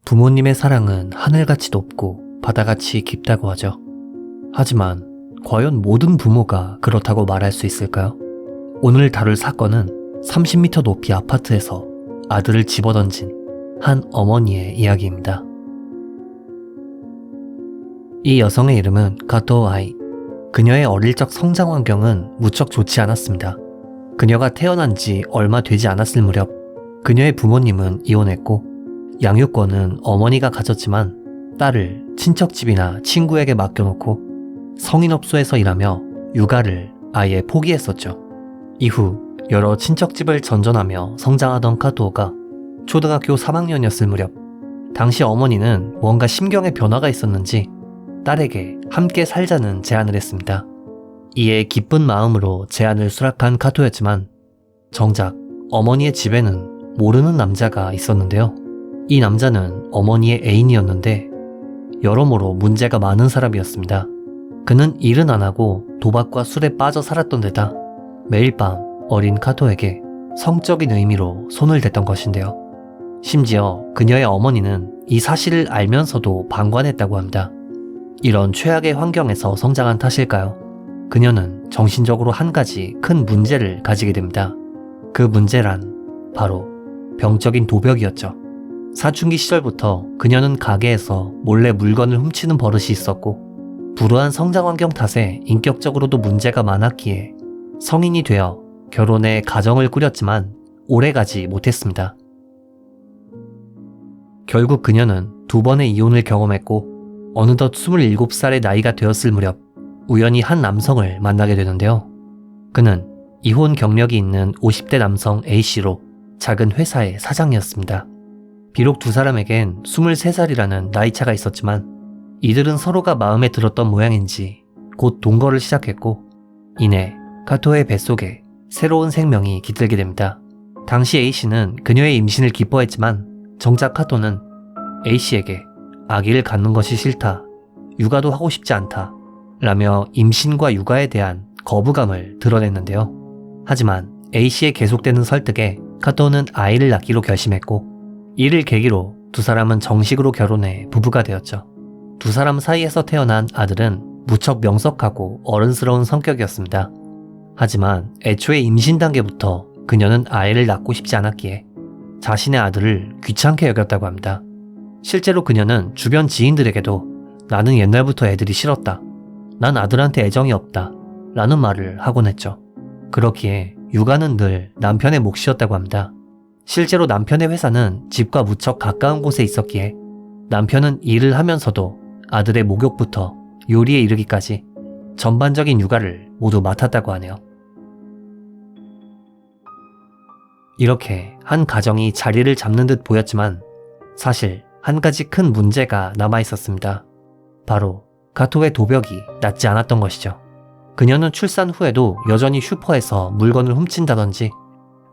부모님의 사랑은 하늘같이 높고 바다같이 깊다고 하죠. 하지만 과연 모든 부모가 그렇다고 말할 수 있을까요? 오늘 다룰 사건은 30m 높이 아파트에서 아들을 집어던진 한 어머니의 이야기입니다. 이 여성의 이름은 가토 아이. 그녀의 어릴 적 성장 환경은 무척 좋지 않았습니다. 그녀가 태어난 지 얼마 되지 않았을 무렵 그녀의 부모님은 이혼했고 양육권은 어머니가 가졌지만 딸을 친척집이나 친구에게 맡겨놓고 성인업소에서 일하며 육아를 아예 포기했었죠. 이후 여러 친척집을 전전하며 성장하던 카토가 초등학교 3학년이었을 무렵 당시 어머니는 뭔가 심경의 변화가 있었는지 딸에게 함께 살자는 제안을 했습니다. 이에 기쁜 마음으로 제안을 수락한 카토였지만 정작 어머니의 집에는 모르는 남자가 있었는데요. 이 남자는 어머니의 애인이었는데 여러모로 문제가 많은 사람이었습니다. 그는 일은 안 하고 도박과 술에 빠져 살았던 데다 매일 밤 어린 카토에게 성적인 의미로 손을 댔던 것인데요. 심지어 그녀의 어머니는 이 사실을 알면서도 방관했다고 합니다. 이런 최악의 환경에서 성장한 탓일까요? 그녀는 정신적으로 한 가지 큰 문제를 가지게 됩니다. 그 문제란 바로 병적인 도벽이었죠. 사춘기 시절부터 그녀는 가게에서 몰래 물건을 훔치는 버릇이 있었고 불우한 성장 환경 탓에 인격적으로도 문제가 많았기에 성인이 되어 결혼해 가정을 꾸렸지만 오래가지 못했습니다. 결국 그녀는 2번의 이혼을 경험했고 어느덧 27살의 나이가 되었을 무렵 우연히 한 남성을 만나게 되는데요. 그는 이혼 경력이 있는 50대 남성 A씨로 작은 회사의 사장이었습니다. 비록 두 사람에겐 23살이라는 나이차가 있었지만 이들은 서로가 마음에 들었던 모양인지 곧 동거를 시작했고 이내 카토의 뱃속에 새로운 생명이 깃들게 됩니다. 당시 A씨는 그녀의 임신을 기뻐했지만 정작 카토는 A씨에게 아기를 갖는 것이 싫다, 육아도 하고 싶지 않다 라며 임신과 육아에 대한 거부감을 드러냈는데요. 하지만 A씨의 계속되는 설득에 카토는 아이를 낳기로 결심했고 이를 계기로 두 사람은 정식으로 결혼해 부부가 되었죠. 두 사람 사이에서 태어난 아들은 무척 명석하고 어른스러운 성격이었습니다. 하지만 애초에 임신 단계부터 그녀는 아이를 낳고 싶지 않았기에 자신의 아들을 귀찮게 여겼다고 합니다. 실제로 그녀는 주변 지인들에게도 나는 옛날부터 애들이 싫었다, 난 아들한테 애정이 없다 라는 말을 하곤 했죠. 그렇기에 육아는 늘 남편의 몫이었다고 합니다. 실제로 남편의 회사는 집과 무척 가까운 곳에 있었기에 남편은 일을 하면서도 아들의 목욕부터 요리에 이르기까지 전반적인 육아를 모두 맡았다고 하네요. 이렇게 한 가정이 자리를 잡는 듯 보였지만 사실 한 가지 큰 문제가 남아 있었습니다. 바로 가토의 도벽이 낮지 않았던 것이죠. 그녀는 출산 후에도 여전히 슈퍼에서 물건을 훔친다든지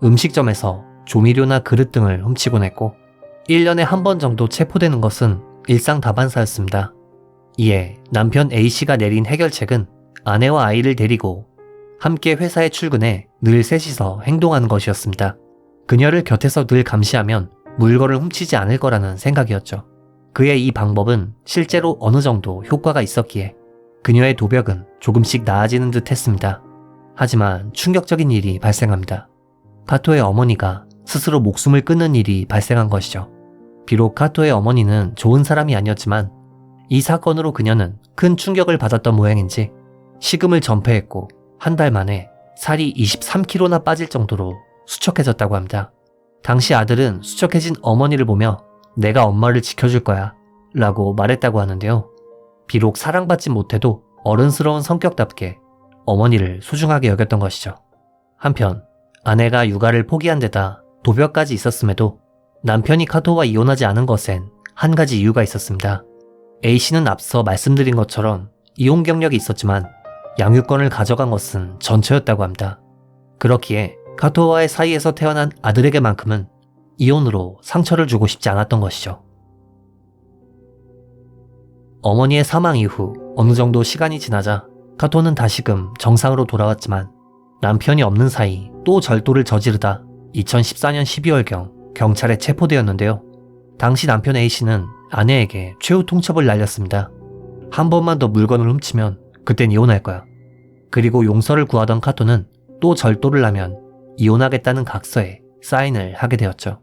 음식점에서 조미료나 그릇 등을 훔치곤 했고 1년에 한 번 정도 체포되는 것은 일상다반사였습니다. 이에 남편 A씨가 내린 해결책은 아내와 아이를 데리고 함께 회사에 출근해 늘 셋이서 행동하는 것이었습니다. 그녀를 곁에서 늘 감시하면 물건을 훔치지 않을 거라는 생각이었죠. 그의 이 방법은 실제로 어느 정도 효과가 있었기에 그녀의 도벽은 조금씩 나아지는 듯 했습니다. 하지만 충격적인 일이 발생합니다. 카토의 어머니가 스스로 목숨을 끊는 일이 발생한 것이죠. 비록 카토의 어머니는 좋은 사람이 아니었지만 이 사건으로 그녀는 큰 충격을 받았던 모양인지 식음을 전폐했고 한 달 만에 살이 23kg나 빠질 정도로 수척해졌다고 합니다. 당시 아들은 수척해진 어머니를 보며 내가 엄마를 지켜줄 거야 라고 말했다고 하는데요. 비록 사랑받지 못해도 어른스러운 성격답게 어머니를 소중하게 여겼던 것이죠. 한편 아내가 육아를 포기한 데다 도벽까지 있었음에도 남편이 카토와 이혼하지 않은 것엔 한 가지 이유가 있었습니다. A씨는 앞서 말씀드린 것처럼 이혼 경력이 있었지만 양육권을 가져간 것은 전처였다고 합니다. 그렇기에 카토와의 사이에서 태어난 아들에게만큼은 이혼으로 상처를 주고 싶지 않았던 것이죠. 어머니의 사망 이후 어느 정도 시간이 지나자 카토는 다시금 정상으로 돌아왔지만 남편이 없는 사이 또 절도를 저지르다 2014년 12월경 경찰에 체포되었는데요. 당시 남편 A씨는 아내에게 최후 통첩을 날렸습니다. 한 번만 더 물건을 훔치면 그땐 이혼할 거야. 그리고 용서를 구하던 카토는 또 절도를 하면 이혼하겠다는 각서에 사인을 하게 되었죠.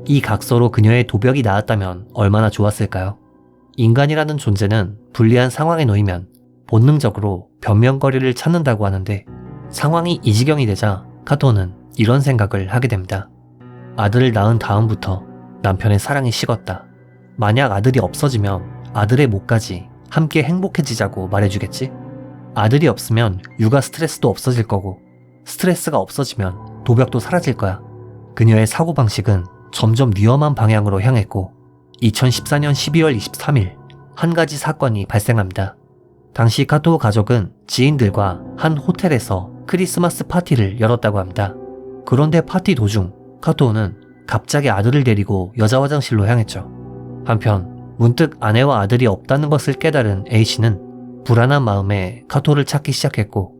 이 각서로 그녀의 도벽이 나았다면 얼마나 좋았을까요? 인간이라는 존재는 불리한 상황에 놓이면 본능적으로 변명거리를 찾는다고 하는데 상황이 이 지경이 되자 카토는 이런 생각을 하게 됩니다. 아들을 낳은 다음부터 남편의 사랑이 식었다. 만약 아들이 없어지면 아들의 목까지 함께 행복해지자고 말해주겠지? 아들이 없으면 육아 스트레스도 없어질 거고 스트레스가 없어지면 도벽도 사라질 거야. 그녀의 사고방식은 점점 위험한 방향으로 향했고 2014년 12월 23일 한 가지 사건이 발생합니다. 당시 카토 가족은 지인들과 한 호텔에서 크리스마스 파티를 열었다고 합니다. 그런데 파티 도중 카토는 갑자기 아들을 데리고 여자 화장실로 향했죠. 한편 문득 아내와 아들이 없다는 것을 깨달은 A씨는 불안한 마음에 카토를 찾기 시작했고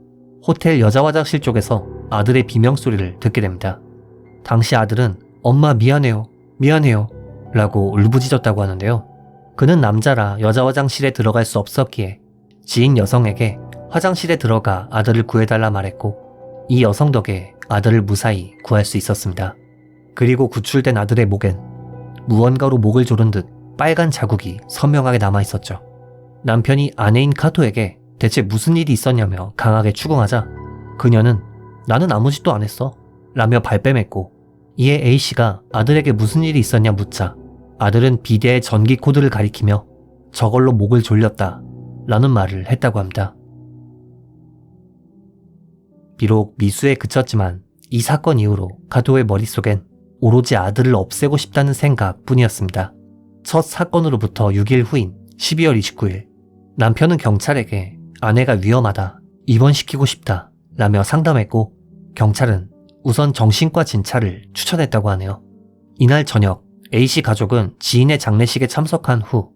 호텔 여자 화장실 쪽에서 아들의 비명소리를 듣게 됩니다. 당시 아들은 엄마 미안해요 라고 울부짖었다고 하는데요. 그는 남자라 여자 화장실에 들어갈 수 없었기에 지인 여성에게 화장실에 들어가 아들을 구해달라 말했고 이 여성 덕에 아들을 무사히 구할 수 있었습니다. 그리고 구출된 아들의 목엔 무언가로 목을 조른 듯 빨간 자국이 선명하게 남아있었죠. 남편이 아내인 카토에게 대체 무슨 일이 있었냐며 강하게 추궁하자 그녀는 나는 아무 짓도 안 했어 라며 발뺌했고 이에 A씨가 아들에게 무슨 일이 있었냐 묻자 아들은 비데의 전기 코드를 가리키며 저걸로 목을 졸렸다 라는 말을 했다고 합니다. 비록 미수에 그쳤지만 이 사건 이후로 카토의 머릿속엔 오로지 아들을 없애고 싶다는 생각뿐이었습니다. 첫 사건으로부터 6일 후인 12월 29일 남편은 경찰에게 아내가 위험하다, 입원시키고 싶다 라며 상담했고 경찰은 우선 정신과 진찰을 추천했다고 하네요. 이날 저녁 A씨 가족은 지인의 장례식에 참석한 후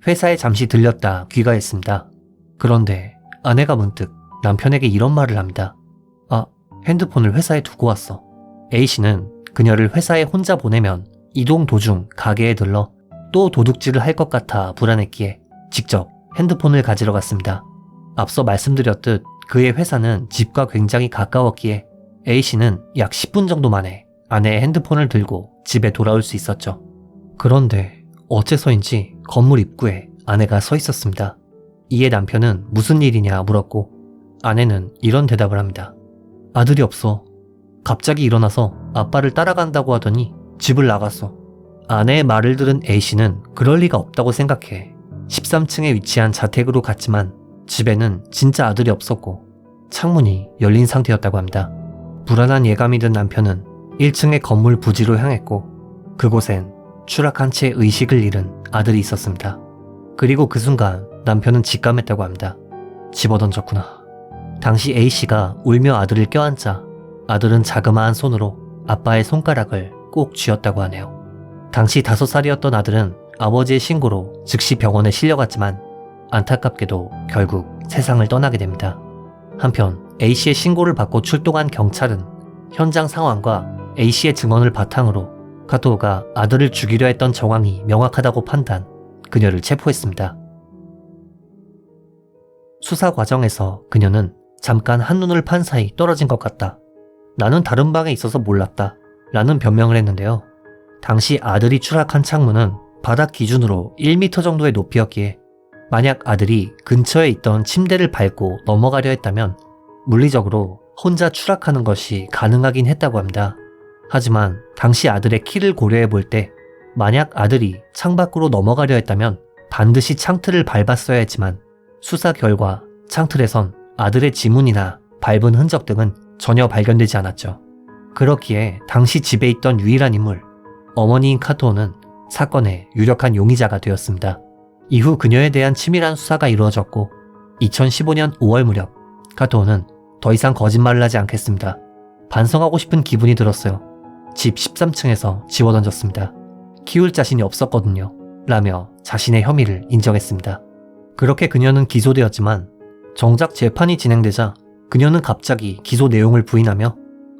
회사에 잠시 들렸다 귀가했습니다. 그런데 아내가 문득 남편에게 이런 말을 합니다. 아, 핸드폰을 회사에 두고 왔어. A씨는 그녀를 회사에 혼자 보내면 이동 도중 가게에 들러 또 도둑질을 할 것 같아 불안했기에 직접 핸드폰을 가지러 갔습니다. 앞서 말씀드렸듯 그의 회사는 집과 굉장히 가까웠기에 A씨는 약 10분 정도 만에 아내의 핸드폰을 들고 집에 돌아올 수 있었죠. 그런데 어째서인지 건물 입구에 아내가 서 있었습니다. 이에 남편은 무슨 일이냐 물었고 아내는 이런 대답을 합니다. 아들이 없어. 갑자기 일어나서 아빠를 따라간다고 하더니 집을 나갔어. 아내의 말을 들은 A씨는 그럴 리가 없다고 생각해 13층에 위치한 자택으로 갔지만 집에는 진짜 아들이 없었고 창문이 열린 상태였다고 합니다. 불안한 예감이 든 남편은 1층의 건물 부지로 향했고 그곳엔 추락한 채 의식을 잃은 아들이 있었습니다. 그리고 그 순간 남편은 직감했다고 합니다. 집어던졌구나. 당시 A씨가 울며 아들을 껴안자 아들은 자그마한 손으로 아빠의 손가락을 꼭 쥐었다고 하네요. 당시 5살이었던 아들은 아버지의 신고로 즉시 병원에 실려갔지만 안타깝게도 결국 세상을 떠나게 됩니다. 한편 A씨의 신고를 받고 출동한 경찰은 현장 상황과 A씨의 증언을 바탕으로 카토가 아들을 죽이려 했던 정황이 명확하다고 판단, 그녀를 체포했습니다. 수사 과정에서 그녀는 잠깐 한눈을 판 사이 떨어진 것 같다. 나는 다른 방에 있어서 몰랐다. 라는 변명을 했는데요. 당시 아들이 추락한 창문은 바닥 기준으로 1m 정도의 높이였기에 만약 아들이 근처에 있던 침대를 밟고 넘어가려 했다면 물리적으로 혼자 추락하는 것이 가능하긴 했다고 합니다. 하지만 당시 아들의 키를 고려해 볼 때 만약 아들이 창밖으로 넘어가려 했다면 반드시 창틀을 밟았어야 했지만 수사 결과 창틀에선 아들의 지문이나 밟은 흔적 등은 전혀 발견되지 않았죠. 그렇기에 당시 집에 있던 유일한 인물, 어머니인 카토는 사건의 유력한 용의자가 되었습니다. 이후 그녀에 대한 치밀한 수사가 이루어졌고 2015년 5월 무렵 카토는 더 이상 거짓말을 하지 않겠습니다. 반성하고 싶은 기분이 들었어요. 집 13층에서 집어던졌습니다. 키울 자신이 없었거든요. 라며 자신의 혐의를 인정했습니다. 그렇게 그녀는 기소되었지만 정작 재판이 진행되자 그녀는 갑자기 기소 내용을 부인하며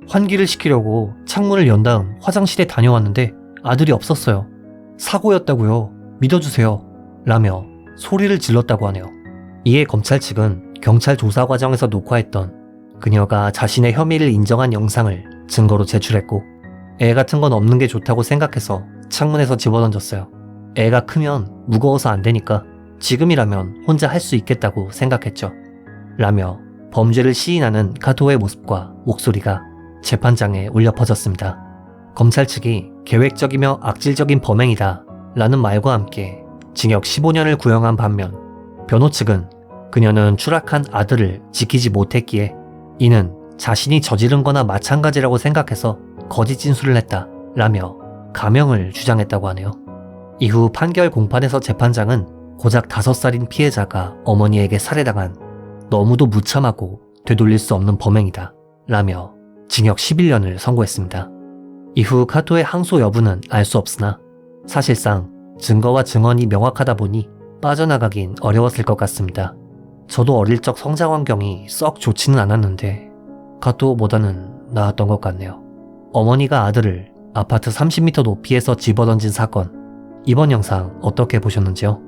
환기를 시키려고 창문을 연 다음 화장실에 다녀왔는데 아들이 없었어요. 사고였다고요. 믿어주세요. 라며 소리를 질렀다고 하네요. 이에 검찰 측은 경찰 조사 과정에서 녹화했던 그녀가 자신의 혐의를 인정한 영상을 증거로 제출했고, 애 같은 건 없는 게 좋다고 생각해서 창문에서 집어던졌어요. 애가 크면 무거워서 안 되니까 지금이라면 혼자 할 수 있겠다고 생각했죠. 라며 범죄를 시인하는 카토의 모습과 목소리가 재판장에 울려 퍼졌습니다. 검찰 측이 계획적이며 악질적인 범행이다 라는 말과 함께 징역 15년을 구형한 반면, 변호 측은 그녀는 추락한 아들을 지키지 못했기에 이는 자신이 저지른 거나 마찬가지라고 생각해서 거짓 진술을 했다 라며 감형을 주장했다고 하네요. 이후 판결 공판에서 재판장은 고작 5살인 피해자가 어머니에게 살해당한 너무도 무참하고 되돌릴 수 없는 범행이다 라며 징역 11년을 선고했습니다. 이후 카토의 항소 여부는 알 수 없으나 사실상 증거와 증언이 명확하다 보니 빠져나가긴 어려웠을 것 같습니다. 저도 어릴 적 성장 환경이 썩 좋지는 않았는데 카토보다는 나았던 것 같네요. 어머니가 아들을 아파트 30m 높이에서 집어던진 사건, 이번 영상 어떻게 보셨는지요?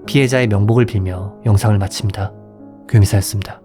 피해자의 명복을 빌며 영상을 마칩니다. 교미사였습니다.